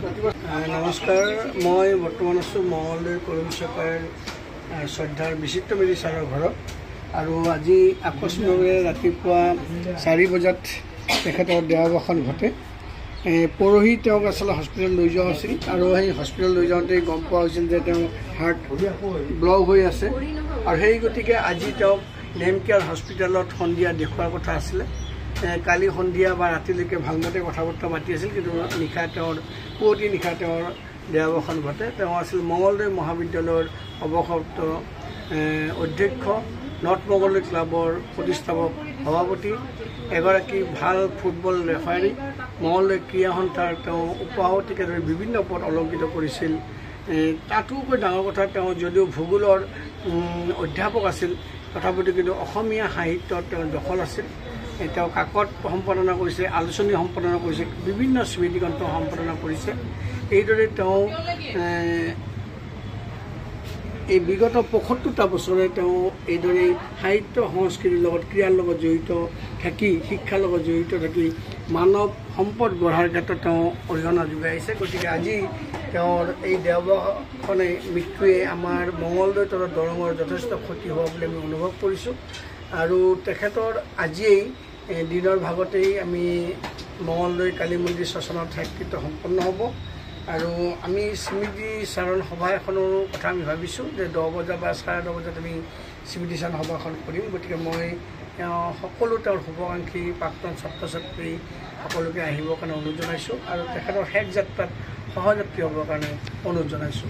নমস্কাৰ, মই বৰ্তমান আছোঁ মঙলদৈ কৰবী চকাৰ শ্ৰদ্ধাৰ বিচিত্ৰ বেদী ছাৰৰ ঘৰত। আৰু আজি আকস্মিকভাৱে ৰাতিপুৱা 4 বজাত তেখেতৰ দেহাৱসান ঘটে। পৰহি তেওঁক আচলতে হস্পিটেল লৈ যোৱা হৈছিল আৰু সেই হস্পিটেল লৈ যাওঁতেই গম পোৱা হৈছিল যে তেওঁ হাৰ্ট ব্লক হৈ আছে। আৰু সেই গতিকে আজি তেওঁক নেমকেয়াৰ হস্পিটেলত সন্ধিয়া দেখুওৱাৰ কথা আছিলে। কালি সন্ধিয়া বা ৰাতিলৈকে ভালমতে কথা বতৰা পাতি আছিল, কিন্তু নিশা পুৱতি নিশা তেওঁৰ দেহাৱসান ঘটে। তেওঁ আছিল মঙলদৈ মহাবিদ্যালয়ৰ অৱসৰপ্ৰাপ্ত অধ্যক্ষ, নৰ্থ মঙলদৈ ক্লাবৰ প্ৰতিষ্ঠাপক সভাপতি, এগৰাকী ভাল ফুটবল ৰেফাৰী, মঙলদৈ ক্ৰীড়া সন্থাৰ তেওঁ উপ-সভাপতিকে ধৰি বিভিন্ন পদ অলংকৃত কৰিছিল। তাতোকৈ ডাঙৰ কথা, তেওঁ যদিও ভূগোলৰ অধ্যাপক আছিল তথাপিতো কিন্তু অসমীয়া সাহিত্যত তেওঁৰ দখল আছিল। তেওঁ কাকত সম্পাদনা কৰিছে, আলোচনী সম্পাদনা কৰিছে, বিভিন্ন স্মৃতিগ্ৰন্থ সম্পাদনা কৰিছে। এইদৰে তেওঁ এই বিগত ৭৫টা বছৰে তেওঁ এইদৰে সাহিত্য সংস্কৃতিৰ লগত ক্ৰীড়াৰ লগত জড়িত থাকি, শিক্ষাৰ লগত জড়িত থাকি মানৱ সম্পদ গঢ়াৰ ক্ষেত্ৰত তেওঁ অৰিহণা যোগাই আহিছে। গতিকে আজি তেওঁৰ এই দেহাৱসানে মৃত্যুৱে আমাৰ মঙলদৈ তথা দৰঙৰ যথেষ্ট ক্ষতি হোৱা বুলি আমি অনুভৱ কৰিছোঁ। আৰু তেখেতৰ আজিয়েই দিনৰ ভাগতেই আমি মঙলদৈ কালী মন্দিৰ শ্মশানত শেষকৃত্য সম্পন্ন হ'ব। আৰু আমি স্মৃতি চাৰণ সভা এখনৰ কথা আমি ভাবিছোঁ যে 10 বজা বা 10:30 বজাত আমি স্মৃতি চাৰণ সভা এখন কৰিম। গতিকে মই সকলো তেওঁৰ শুভাকাংক্ষী প্ৰাক্তন ছাত্ৰ ছাত্ৰী সকলোকে আহিবৰ কাৰণে অনুৰোধ জনাইছোঁ আৰু তেখেতৰ শেষ যাত্ৰাত সহযাত্ৰী হ'বৰ কাৰণে অনুৰোধ জনাইছোঁ।